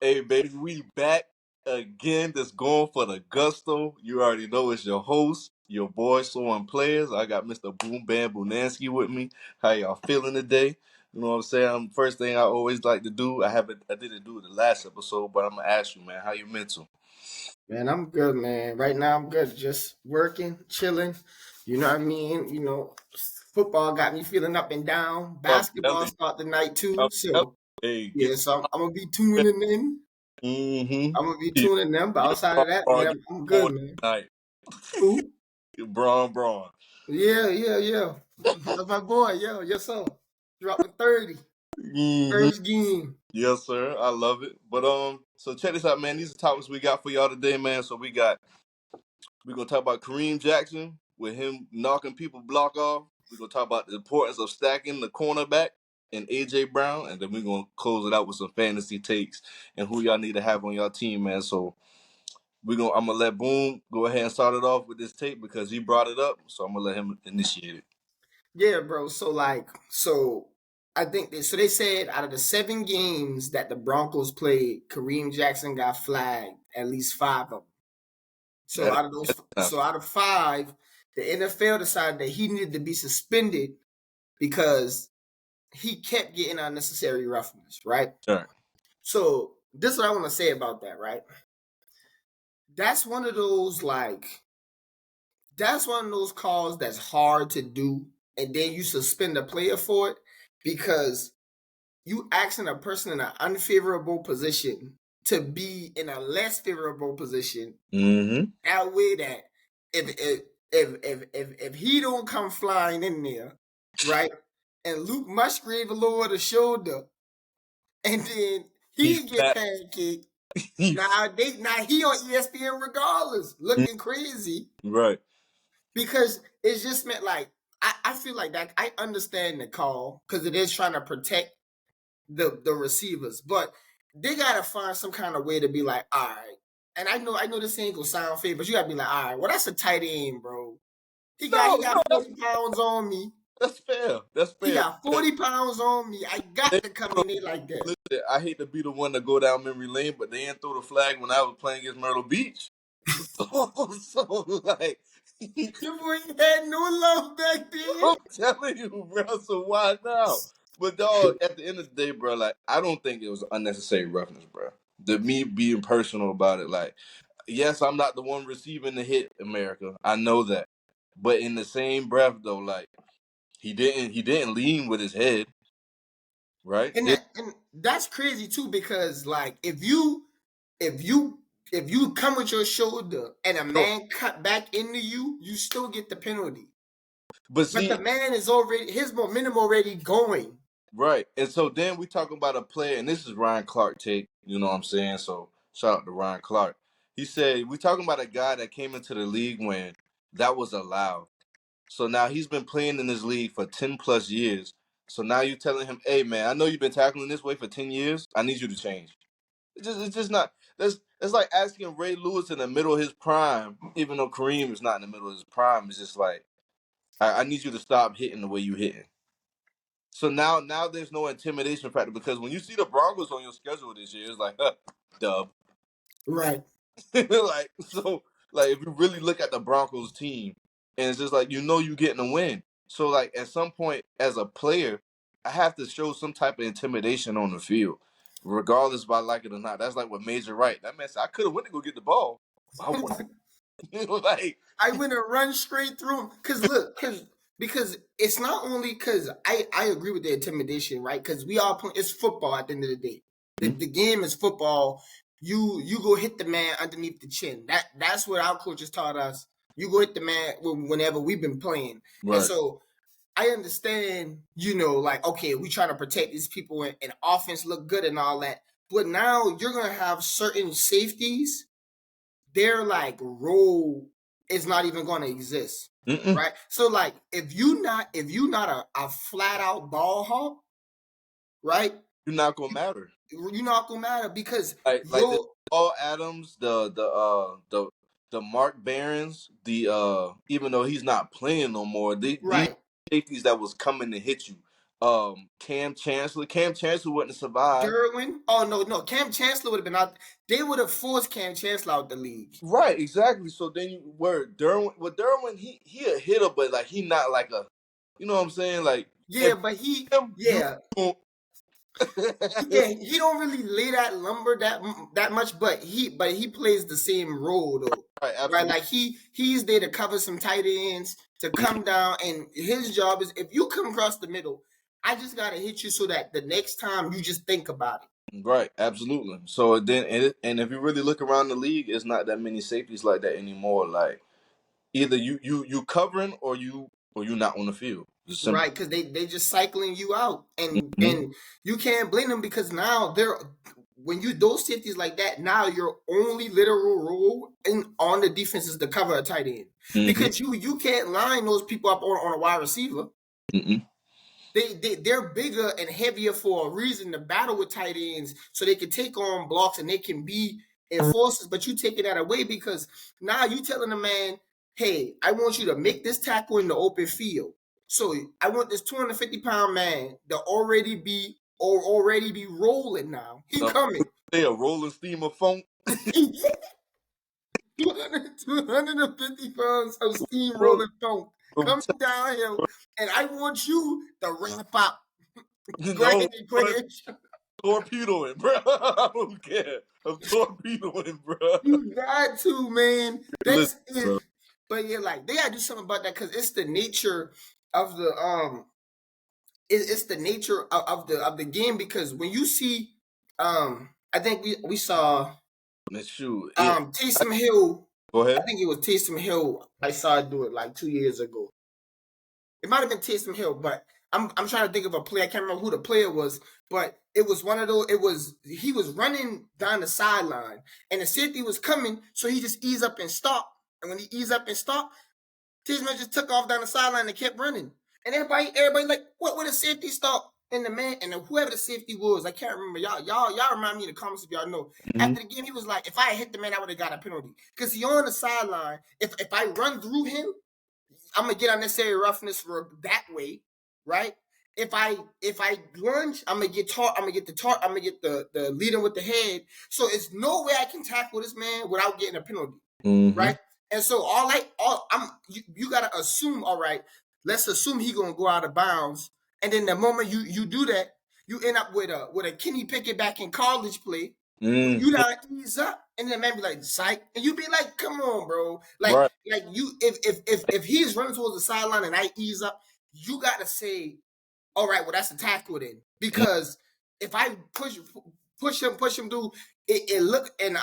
Hey, baby, we back again. Just going for the gusto. You already know it's your host, your boy, Soren Players. I got Mr. Boom Bam Bunansky with me. How y'all feeling today? You know what I'm saying? First thing I always like to do, I didn't do it the last episode, but I'm gonna ask you, man, how you mental? Man, I'm good, man. Right now, I'm good. Just working, chilling. You know what I mean? Football got me feeling up and down. I'm Basketball telling start tonight you, too. I'm telling So you. Hey, get yeah, so I'm gonna be tuning in. mm-hmm. I'm gonna be tuning in. But Your outside Braun, of that, Braun man, get I'm good, on man. tonight. Who? Braun. Yeah. That's my boy. Yo, yes sir. Dropping 30. Mm-hmm. First game. Yes, sir. I love it. But so check this out, man. These are topics we got for y'all today, man. So we're gonna talk about Kareem Jackson with him knocking people block off. We're gonna talk about the importance of stacking the cornerback and AJ Brown, and then we're gonna close it out with some fantasy takes and who y'all need to have on y'all team, man. So I'm gonna let Boom go ahead and start it off with this tape because he brought it up. So I'm gonna let him initiate it. Yeah, bro. I think they said out of the 7 games that the Broncos played, Kareem Jackson got flagged at least 5 of them. So That out of those, is enough. so out of 5, the NFL decided that he needed to be suspended because he kept getting unnecessary roughness, right? Sure. So this is what I want to say about that, right? That's one of those that's one of those calls that's hard to do, and then you suspend a player for it because you asking a person in an unfavorable position to be in a less favorable position. Mm-hmm. That way, that if he don't come flying in there, right, and Luke Musgrave lower the shoulder, and then He's he get fat. pancaked. He's Now he on ESPN regardless, looking crazy right. because it's just meant like I feel like that I understand the call because it is trying to protect the receivers, but they gotta find some kind of way to be like, all right. And I know this ain't gonna sound fair, but you gotta be like, all right, well that's a tight end, bro. He got No, he no, got 40 pounds on me. that's fair. That's He fair. got 40 pounds on me. I got to come in there like that. Listen, I hate to be the one to go down memory lane, but they didn't throw the flag when I was playing against Myrtle Beach. So like, Your boy ain't had no love back then. I'm telling you, bro. So why now? But dog, at the end of the day, bro, like I don't think it was unnecessary roughness, bro. Me being personal about it, like, yes, I'm not the one receiving the hit, America. I know that, but in the same breath, though, like he didn't lean with his head, right? And that's crazy too because like if you if you come with your shoulder and a No, man cut back into you, you still get the penalty. but But the see, man is already his momentum already going. right. And so then we talking about a player, and this is Ryan Clark take, you know what I'm saying? So shout out to Ryan Clark. He said, we talking about a guy that came into the league when that was allowed. So now he's been playing in this league for 10 plus years. So now you're telling him, hey man, I know you've been tackling this way for 10 years. I need you to change. It's just not it's like asking Ray Lewis in the middle of his prime, even though Kareem is not in the middle of his prime. It's just like I need you to stop hitting the way you hitting. So now there's no intimidation factor because when you see the Broncos on your schedule this year, it's like, dub. Right. Like so, like if you really look at the Broncos team, and it's just like you getting a win. So like at some point as a player, I have to show some type of intimidation on the field, regardless if I like it or not. That's like what Major Wright. That man said I could have went to go get the ball. But I want like I went and run straight through him. Cause look, because it's not only because I agree with the intimidation, right? Because we all play it's football at the end of the day. The game is football. You go hit the man underneath the chin. That's what our coaches taught us. You go hit the man whenever we've been playing. And right. so I understand, like, okay, we trying to protect these people and offense look good and all that. But now you're gonna have certain safeties, their like role is not even gonna exist. Mm-mm. Right? So like if you not a flat out ball hawk, right? You're not gonna matter. You're not gonna matter because Like the you're Paul Adams, the Mark Barons, even though he's not playing no more, these right. safeties that was coming to hit you. Cam Chancellor. Cam Chancellor wouldn't have survived. Derwin. Oh no, Cam Chancellor would have been out. They would have forced Cam Chancellor out the league. Right, exactly. So then you were Derwin. Well, Derwin, he a hitter, but like he not like a, you know what I'm saying? Like Yeah, if but him, you yeah, don't. he don't really lay that lumber that much, but he plays the same role though, Right, right? absolutely. Like he's there to cover some tight ends, to come down, and his job is, if you come across the middle, I just gotta hit you so that the next time you just think about it. Right, absolutely. So then, and if you really look around the league, it's not that many safeties like that anymore. Like either you covering or you not on the field. It's simple. Right, because they just cycling you out, Mhm. and you can't blame them because now they're, when you those safeties like that, now your only literal role in on the defense is to cover a tight end, Mhm. because you can't line those people up on a wide receiver. Mhm. They're bigger and heavier for a reason, to battle with tight ends so they can take on blocks and they can be enforcers. But you taking that away because now you telling the man, hey, I want you to make this tackle in the open field. So I want this 250-pound man to already be rolling now. He No, coming. they a rolling steamer funk. 250 pounds of Bro, steamrolling funk I'm coming downhill, and I want you to ramp up. Go ahead no, and put it. torpedoing, bro. I don't care. I'm torpedoing, bro. You got to, man. Listen, That's it. bro. But yeah, like they gotta do something about that because it's the nature of the it's the nature of the game. Because when you see I think we saw Man, shoot, yeah. Taysom Hill. Go I ahead. think it was Taysom Hill. I saw it do it like 2 years ago. It might have been Taysom Hill, but I'm trying to think of a play. I can't remember who the player was, but it was one of those. It was, he was running down the sideline, and the safety was coming, so he just eased up and stopped. And when he eased up and stopped, Taysom just took off down the sideline and kept running. And everybody like, what? Where the safety stop? And the man and whoever the safety was, I can't remember. Y'all remind me in the comments if y'all know. Mhm. After the game, he was like, if I had hit the man, I would have got a penalty because he on the sideline. If I run through him, I'm gonna get unnecessary roughness for that way, right? If I lunge, I'm gonna get taught. I'm gonna get the leading with the head. So it's no way I can tackle this man without getting a penalty, Mhm. right? And so all I'm you gotta assume. All right, let's assume he gonna go out of bounds, and then the moment you do that, you end up with a Kenny Pickett back in college play. You Mhm. gotta ease up, and then man be like, psych, and you be like, come on, bro. Right. Like you, if he's running towards the sideline and I ease up, you gotta say, all right, well that's a tackle then, because if I push him through, it look, and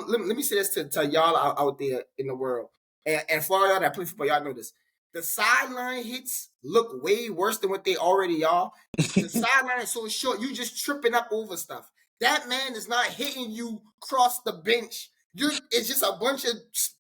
let me say this to y'all out there in the world, and for all y'all that play football, y'all know this. The sideline hits look way worse than what they already are. The sideline is so short, you just tripping up over stuff. That man is not hitting you across the bench. It's just a bunch of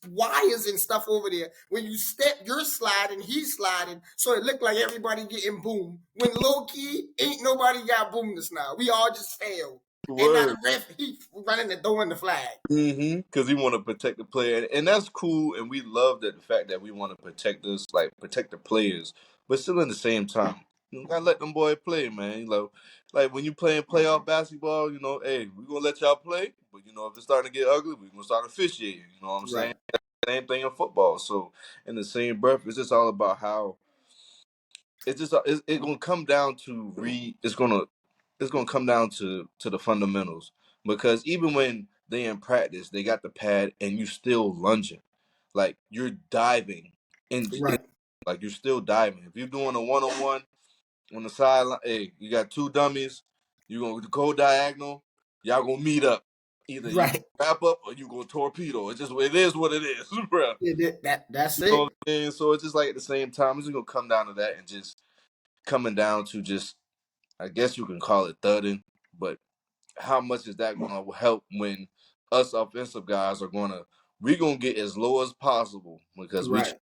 wires and stuff over there. When you step, you're sliding, he's sliding, so it looked like everybody getting boomed. When low key, ain't nobody got boomed this now. We all just failed. And now Word. the ref, he running and throwing the flag. Because he want to protect the player, and that's cool. And we love that the fact that we want to protect us, like protect the players, but still in the same time, you gotta let them boy play, man. Like when you playing playoff basketball, hey, we gonna let y'all play, but if it's starting to get ugly, we gonna start officiating. You know what I'm saying? Right, Same thing in football. So in the same breath, it's just all about how it's gonna come down to it's gonna come down to the fundamentals, because even when they in practice they got the pad and you still lunging, like you're diving in, right, like you're still diving. If you're doing a one-on-one on the sideline, hey, you got two dummies, you gonna go diagonal, y'all gonna meet up. Either you right. wrap up or you go torpedo. It is what it is, bro. That's You know what it. I'm saying? So it's just like at the same time, it's just gonna come down to that, and just coming down to just, I guess you can call it thudding, but how much is that going to help when us offensive guys we're going to get as low as possible because we Right.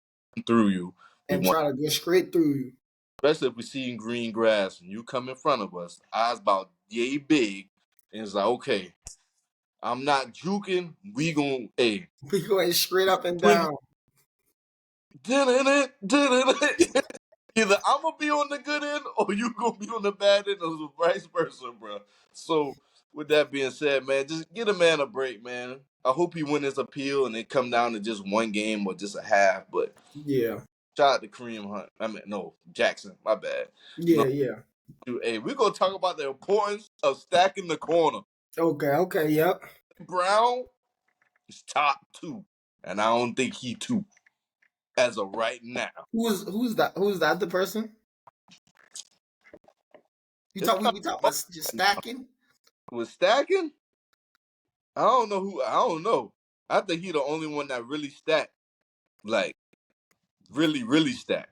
through you. We And want, try to go straight through you. especially if we see green grass and you come in front of us, eyes about yay big, and it's like, okay, I'm not juking. We going, hey, We going straight up and when down. did it. Either I'm gonna be on the good end or you gonna be on the bad end, or vice versa, bro. So, with that being said, man, just get a man a break, man. I hope he win his appeal and it come down to just one game or just a half. But Yeah, shout out to Kareem Hunt. I mean, no, Jackson. My bad. No, yeah. hey, we're gonna talk about the importance of stacking the corner. Okay, yep. Brown is top two, and I don't think he two as of right now. Who's that? Who's the other person? You It's talk. not We talk about just stacking. with stacking. I don't know who. I don't know. I think he the only one that really stacked, like really, really stacked.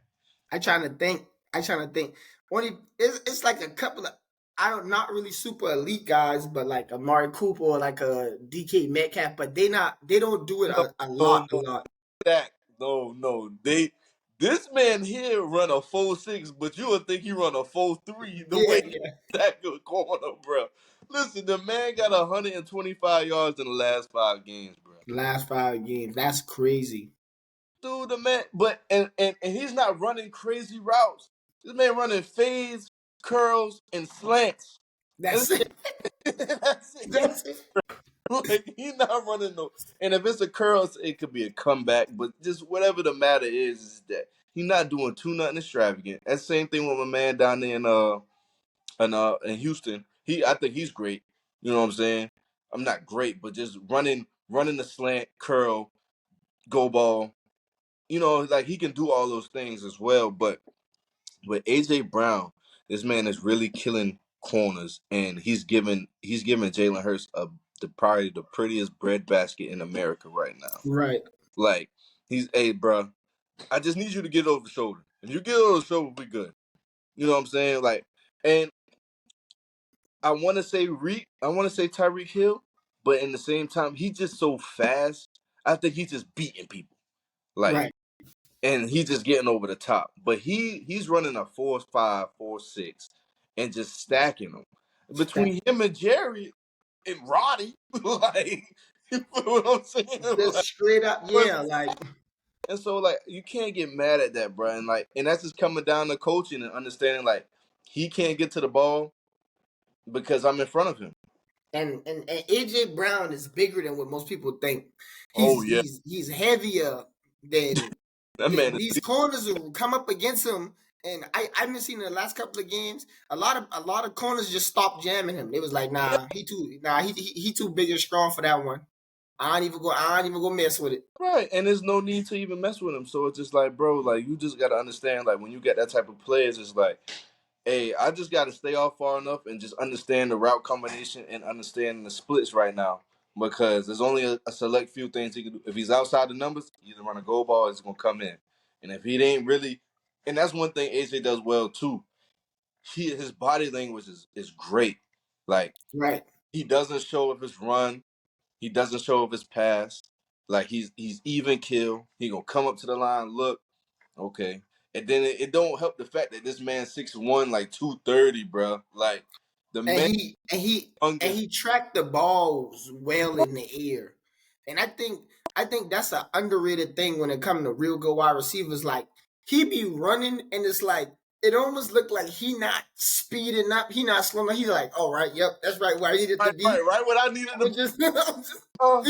I trying to think. I trying to think. Only it's like a couple of I don't not really super elite guys, but like Amari Cooper or like a DK Metcalf, but they don't do it No, a no, lot, a no, lot. stack. No, no. This man here run a 4.6, but you would think he run a 4.3 the Yeah, way he yeah. stack a corner, bro. Listen, the man got 125 yards in the last 5 games, bro. Last 5 games, that's crazy. Dude, the man, but and he's not running crazy routes. This man running fades, curls, and slants. And That's it. that's it. That's it. Like he's not running no. And if it's a curl, it could be a comeback. But just whatever the matter is that he's not doing too nothing extravagant. That's the same thing with my man down there in Houston. I think he's great. You know what I'm saying? I'm not great, but just running the slant, curl, go ball. You know, like he can do all those things as well. But with AJ Brown, this man is really killing corners, and he's giving Jalen Hurts probably the prettiest breadbasket in America right now. Right. Like hey, bro, I just need you to get over the shoulder. If you get over the shoulder, we good. You know what I'm saying? Like, and I want to say Tyreek Hill, but in the same time, he's just so fast. I think he's just beating people. Like, Right. and he's just getting over the top. But he's running a 4.5, 4.6, and just stacking them That between him and Jerry and Roddy. Like, you know what I'm saying? just Like, straight up, yeah. Like, and so like you can't get mad at that, bro. And that's just coming down to coaching and understanding like he can't get to the ball because I'm in front of him. and AJ Brown is bigger than what most people think. Oh He's yeah, he's he's heavier than that man is. these corners will come up against him. And I've been seeing in the last couple of games, a lot of corners just stopped jamming him. It was like, he too big and strong for that one. I ain't even go mess with it. Right, and there's no need to even mess with him. So it's just like, bro, like you just gotta understand, like when you get that type of players, it's like, hey, I just gotta stay off far enough and just understand the route combination and understand the splits right now. Because there's only a select few things he can do. If he's outside the numbers, either run a goal ball or it's gonna come in. And if he ain't really, and that's one thing AJ does well too. His body language is great. Like Right. he doesn't show if it's run, he doesn't show if it's pass. Like he's even kill. He gonna come up to the line, look, okay. And then it don't help the fact that this man 6'1", like 230, bro. Like the and man he and he and youngest. he tracked the balls well in the air. And I think that's an underrated thing when it comes to real good wide receivers. Like he be running and it's like it almost looked like he not speeding up, he not slowing. He's like, all right, yep, that's right where I needed to Right, be. right, right. What I needed I'm to just, I'm just, uh,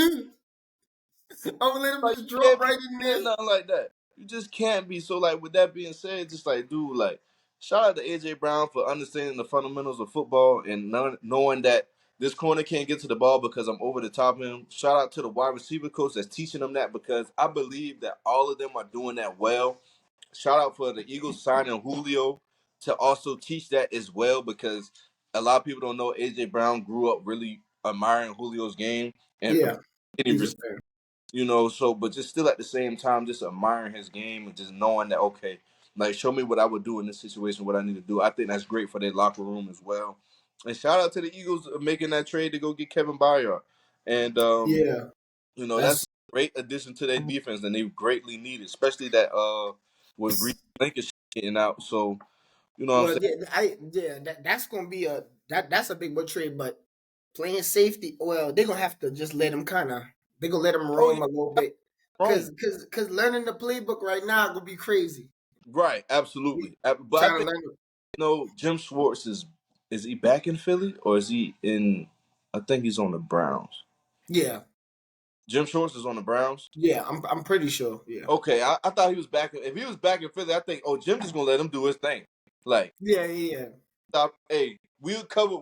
I'm gonna let him like just you drop can't be right in there. saying nothing like that. You just can't be. So like with that being said, just like dude, like shout out to AJ Brown for understanding the fundamentals of football and knowing that this corner can't get to the ball because I'm over the top of him. Shout out to the wide receiver coach that's teaching them that because I believe that all of them are doing that well. Shout out for the Eagles signing Julio to also teach that as well because a lot of people don't know AJ Brown grew up really admiring Julio's game and Yeah, any he's a fan. so but just still at the same time just admiring his game and just knowing that okay, like show me what I would do in this situation, what I need to do. I think that's great for their locker room as well. And shout out to the Eagles making that trade to go get Kevin Byard. And Yeah, that's that's a great addition to their defense and they greatly need it, especially that with Reed Blankenship getting out. So, you know what I'm well, saying? that's gonna be that's a big boy trade, but playing safety, well, they're gonna have to just let him they're gonna let him Oh roam yeah, a little bit, wrong. cause learning the playbook right now gonna be crazy. Right, absolutely. But I Trying to think learn. Jim Schwartz is he back in Philly or is he in? I think he's on the Browns. Yeah, Jim Schwartz is on the Browns. yeah. I'm pretty sure. Yeah, Okay, I thought he was back. If he was back in Philly, I think Jim just gonna let him do his thing. Like yeah, yeah. stop. Hey, we'll cover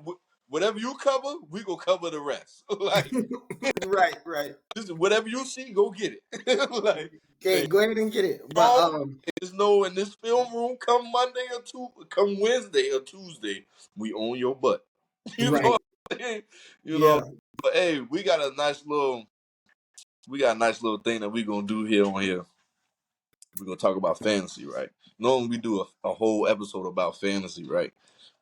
whatever you cover. We gonna cover the rest. Like Right, right. just whatever you see, go get it. Like Okay, hey, go ahead and get it. But all just know in this film room, come Monday come Wednesday or Tuesday, we own your butt. You know right. what I'm saying? You know. Yeah. But hey, we got a nice little thing that we gonna do here on here. We're gonna talk about fantasy, right? Normally we do a whole episode about fantasy, right?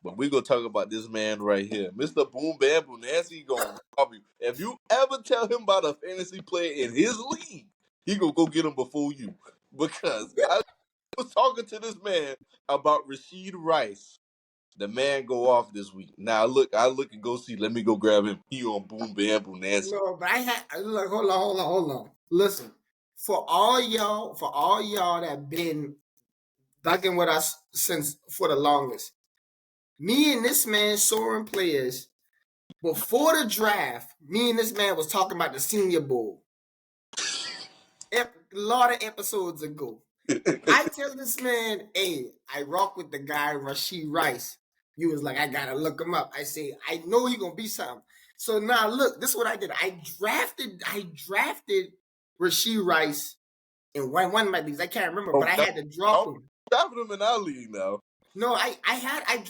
But we're gonna talk about this man right here, Mr. Boom Bam Nancy gonna rob you. If you ever tell him about a fantasy player in his league, he gonna go get him before you. Because I was talking to this man about Rashid Rice. The man go off this week. Now I look and go see. Let me go grab him. He on Boom Bam Nancy. No, but I had look. Hold on. Listen, for all y'all that been bucking with us since for the longest. Me and this man soaring players before the draft. Me and this man was talking about the Senior Bowl. A lot of episodes ago. I tell this man, hey, I rock with the guy Rashid Rice. You was like, I gotta look him up. I say, I know he gonna be something. So now look, this is what I did. I drafted Rashid Rice in one of my leagues. I can't remember, but I had to drop him. Drafting him in our league now. No, I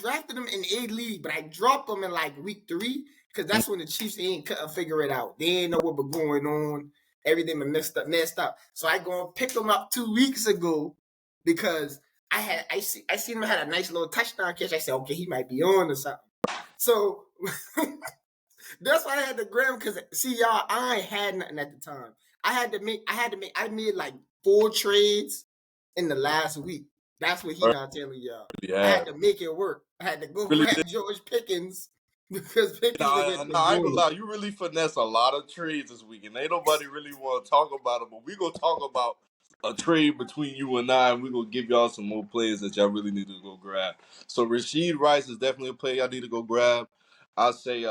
drafted him in A League, but I dropped him in like week 3 because that's when the Chiefs ain't couldn't figure it out. They ain't know what was going on. Everything was messed up. So I go and pick him up 2 weeks ago because I seen him had a nice little touchdown catch. I said, okay, he might be on or something. So that's why I had to grab him because see y'all, I ain't had nothing at the time. I made like 4 trades in the last week. That's what he not telling y'all. Yeah. I had to make it work. I had to go grab George Pickens because Pickens No, I ain't gonna lie. You really finesse a lot of trades this week, and ain't nobody really want to talk about it. But we gonna talk about a trade between you and I, and we gonna give y'all some more players that y'all really need to go grab. So Rashid Rice is definitely a player y'all need to go grab. I'll say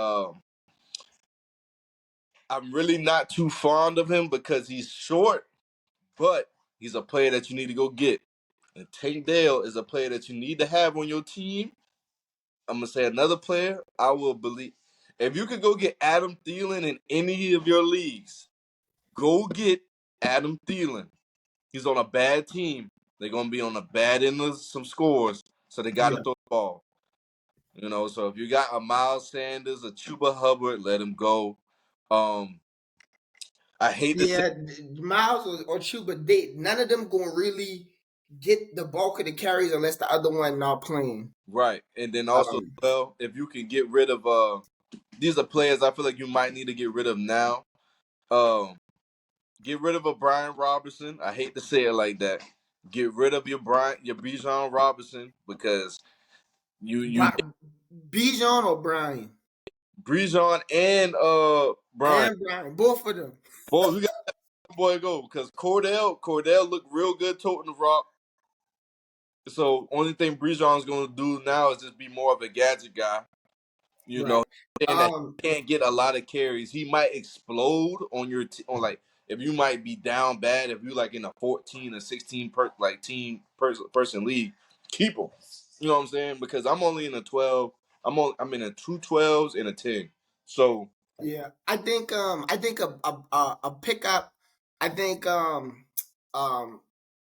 I'm really not too fond of him because he's short, but he's a player that you need to go get. And Tank Dale is a player that you need to have on your team. I'm gonna say another player. I will believe if you could go get Adam Thielen in any of your leagues, go get Adam Thielen. He's on a bad team. They're gonna be on the bad end of some scores, so they got to throw the ball. You know, so if you got a Miles Sanders, a Chuba Hubbard, let him go. I hate to say, Miles or Chuba, none of them gonna really get the bulk of the carries unless the other one not playing. right, and then also, well, if you can get rid of these are players I feel like you might need to get rid of now. Get rid of a Brian Robinson. I hate to say it like that. Get rid of your Bijan Robinson because you Bijan or Brian? Bijan and Brian. And Brian, both of them. Boy, we got that boy go because Cordell looked real good toting the rock. So only thing Bijan's gonna do now is just be more of a gadget guy. You know, saying that he can't get a lot of carries. He might explode on your on like if you might be down bad if you like in a 14 or 16 person league, keep him. You know what I'm saying? Because I'm only in a 12. I'm in a 2 12s and a 10. So yeah, I think a pickup. I think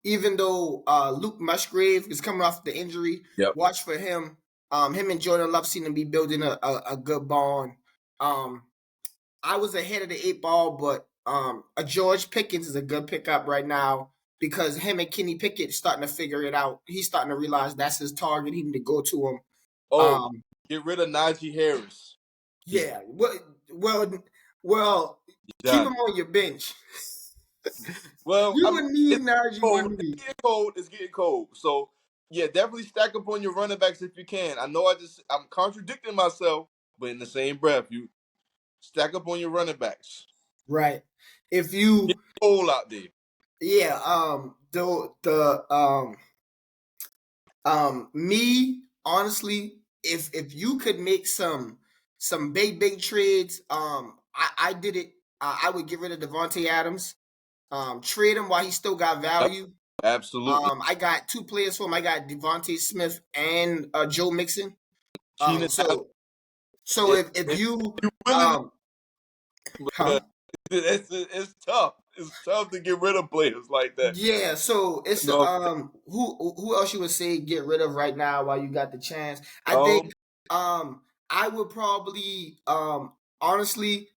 even though Luke Musgrave is coming off the injury, watch for him. Him and Jordan Love seem to be building a good bond. I was ahead of the 8 ball, but a George Pickens is a good pickup right now because him and Kenny Pickett starting to figure it out. He's starting to realize that's his target. He need to go to him. Get rid of Najee Harris. Yeah, well, keep him on your bench. Well, you would need Najee one week. It's getting cold. So yeah, definitely stack up on your running backs if you can. I know I'm contradicting myself, but in the same breath, you stack up on your running backs. Right. If you get cold out there. Yeah, Me honestly, if you could make some big trades, I did it. I would get rid of Devontae Adams, trade him while he still got Yep, value. absolutely. I got two players for him. I got Devontae Smith and Joe Mixon. Keenan Allen, So if if you you really um huh? because it's tough. It's tough to get rid of players like that. Yeah, so it's You know, who else you would say get rid of right now while you got the chance? I um, think I would probably honestly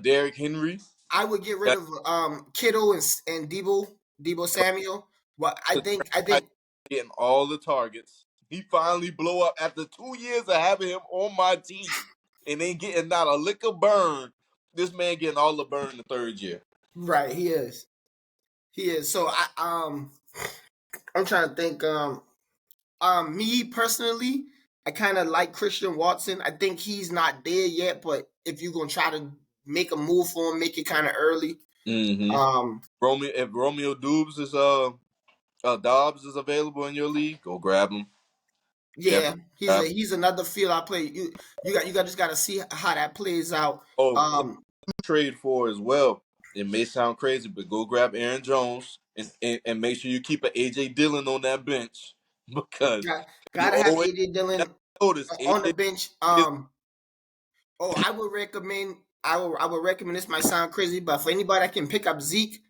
Derrick Henry. I would get rid That of Kittle and Debo Samuel. But I think getting all the targets. He finally blow up after 2 years of having him on my team, and ain't getting not a lick of burn. This man getting all the burn the third year. right, he is. He is. So I'm trying to think me personally, I kind of like Christian Watson. I think he's not there yet, but if you're gonna try to make a move for him, make it kind of early. Mm-hmm. Um, If Romeo Dubes is Dobbs is available in your league, go grab him. yeah, Definitely grab him. he's another field I play. You got just got to see how that plays out. Oh, Um, trade for as well. It may sound crazy, but go grab Aaron Jones and make sure you keep an AJ Dillon on that bench because you gotta have always AJ Dillon notice on the AJ bench. is Oh, I would recommend. I would recommend. This might sound crazy, but for anybody that can pick up Zeke,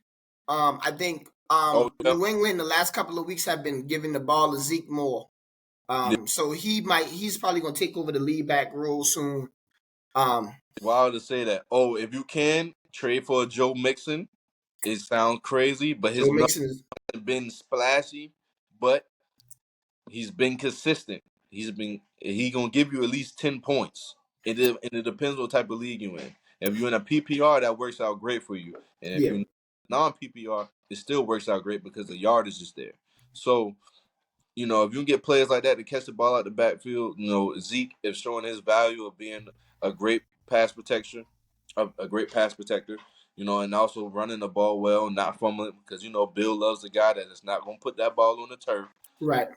I think oh yeah, New England the last couple of weeks have been giving the ball to Zeke more. yeah. So he's probably gonna take over the lead back role soon. Um, Wild to say that. Oh, if you can trade for Joe Mixon, it sounds crazy, but his Joe numbers Mixon is have been splashy, but he's been consistent. He gonna give you at least 10 points. And it depends what type of league you in. If you're in a PPR, that works out great for you, and if yeah, you're non PPR, it still works out great because the yard is just there. So if you can get players like that to catch the ball out the backfield, Zeke is showing his value of being a great pass protection, a great pass protector. And also running the ball well, not fumbling because Bill loves the guy that is not gonna put that ball on the turf. right.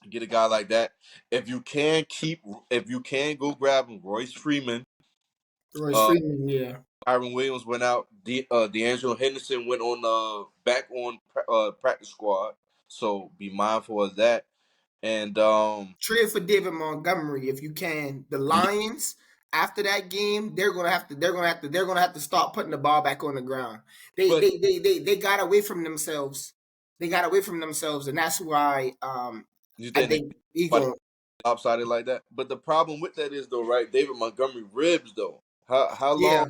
Get a guy like that. If you can go grab him, Royce Freeman. Royce Uh, Freeman, yeah. Kyron Williams went out. D'Angelo Henderson went on back on practice squad. So be mindful of that. And Trade for David Montgomery if you can. The yeah, Lions after that game, they're gonna have to start putting the ball back on the ground. but They got away from themselves. They got away from themselves, and that's why you I think they think he somebody going lopsided like that? But the problem with that is though, right? David Montgomery ribs though. How long yeah.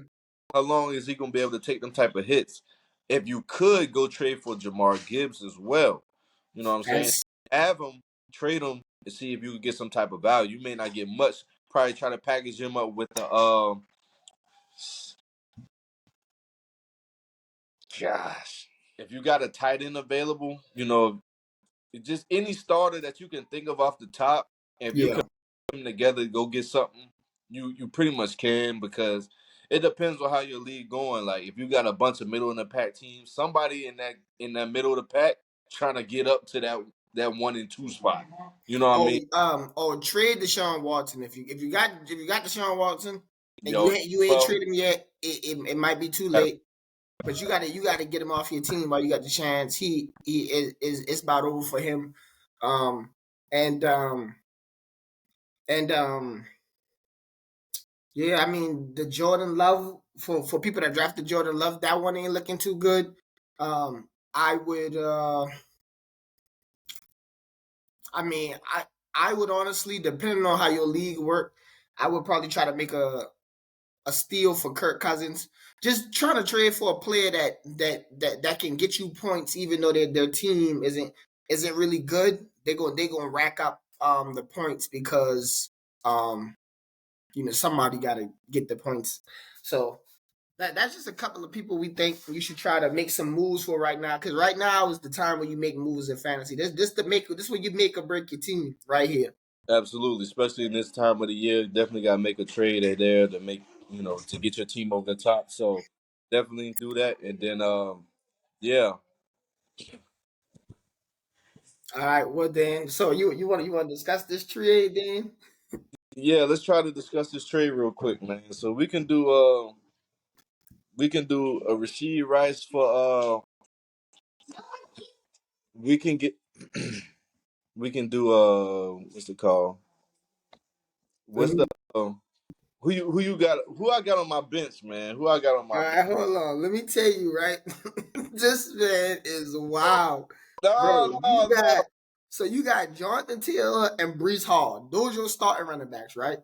how long is he gonna be able to take them type of hits? If you could go trade for Jamar Gibbs as well, you know what I'm saying? That's Have him, trade him, and see if you can get some type of value. You may not get much. Probably try to package him up with the gosh. If you got a tight end available, just any starter that you can think of off the top. If you yeah. can put them together, go get something. You pretty much can because it depends on how your league going. Like if you got a bunch of middle in the pack teams, somebody in that middle of the pack trying to get up to that 1 and 2 spot. You know what I mean? Or trade Deshaun Watson if you got Deshaun Watson and Yo, you ain't well, trade him yet. It might be too late. But you gotta get him off your team while you got the chance. He is it's about over for him. Um and and yeah, I mean the Jordan Love for people that drafted Jordan Love, that one ain't looking too good. I would I mean I would honestly, depending on how your league work, I would probably try to make a steal for Kirk Cousins. Just trying to trade for a player that can get you points, even though their team isn't really good. They gonna rack up the points because um somebody got to get the points. So that's just a couple of people we think you should try to make some moves for right now. Because right now is the time when you make moves in fantasy. This when you make or break your team right here. absolutely. Especially in this time of the year, definitely got to make a trade there to make to get your team over the top. So definitely do that, and then yeah. All right, well then, so you want to discuss this trade then? Yeah, let's try to discuss this trade real quick, man. So we can do a Rasheed Rice for we can get we can do what's it called? Let What's the me. who you got? Who I got on my bench, man? Who I got on All my bench? right, hold on. Let me tell you, right? This man is wild, No, bro. You no, no. got so you got Jonathan Taylor and Brees Hall. Those your starting running backs, right?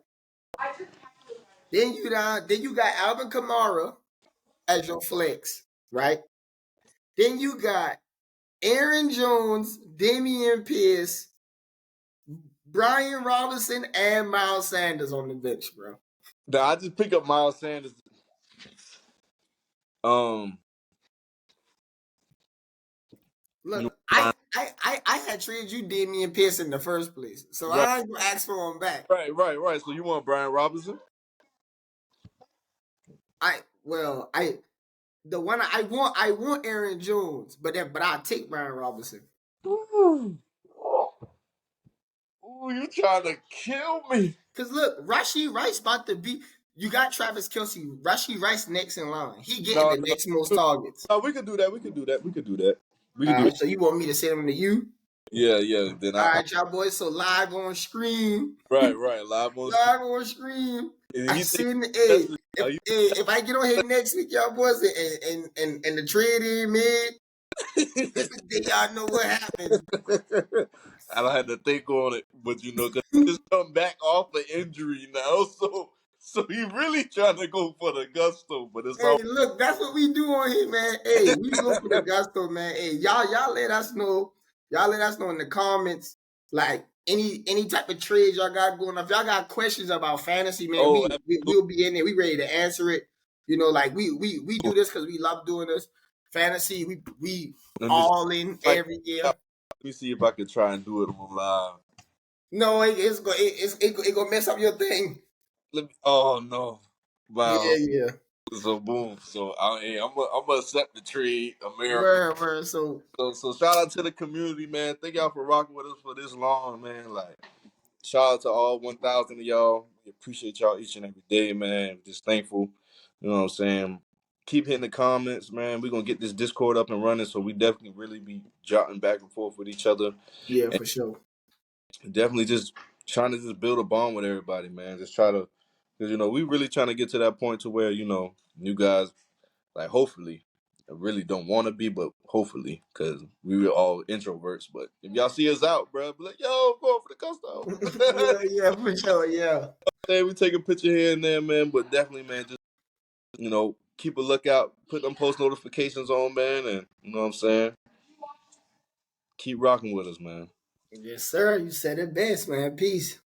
Then you got Alvin Kamara as your flex, right? Then you got Aaron Jones, Damian Pierce, Brian Robinson, and Miles Sanders on the bench, bro. No, I just pick up Miles Sanders. Um, Look, you I had traded you Damian Pierce in the first place, so right, I ain't gonna ask for him back. right. So you want Brian Robinson? I the one I want Aaron Jones, but I'll take Brian Robinson. Ooh, ooh, you trying to kill me? Cause look, Rashi Rice about to be. You got Travis Kelsey, Rashi Rice next in line. He getting No, the no, next most targets. no. We could do that. We could do that. We could do that. We All could do that. right, so you want me to send him to you? Yeah, yeah. Then All right, y'all boys. So live on screen, right. Live on screen. live on screen. And I he think send. that's Hey, are you? if I get on here next week, y'all boys, and the trade ain't made, then y'all know what happened. I don't have to think on it, but cause he just come back off the injury now, so he really trying to go for the gusto, but it's Hey, all. look, that's what we do on here, man. Hey, we go for the gusto, man. Hey, y'all let us know. Y'all let us know in the comments, like any type of trades y'all got going. If y'all got questions about fantasy, man, Oh, we'll be in there. We ready to answer it. Like we do this because we love doing this. Fantasy, we let me see. all in Like, every year. let me see if I can try and do it on live. No, it gonna mess up your thing. Oh no! Yeah, Wow. yeah. So boom. So I'm gonna accept the trade, America. Where so So shout out to the community, man. Thank y'all for rocking with us for this long, man. Like shout out to all 1,000 of y'all. We appreciate y'all each and every day, man. Just thankful. You know what I'm saying? Keep hitting the comments, man. We're gonna get this Discord up and running, so we definitely really be jotting back and forth with each other. yeah, And for sure. definitely just trying to just build a bond with everybody, man. Just try to, because we really trying to get to that point to where you guys like hopefully. I really don't want to be, but hopefully, because we were all introverts. But if y'all see us out, bro, be like, "Yo, I'm going for the gusto." Yeah, for sure. Yeah. Hey, we take a picture here and there, man. But definitely, man, just keep a lookout, put them post notifications on, man, and you know what I'm saying. Keep rocking with us, man. Yes, sir. You said it best, man. Peace.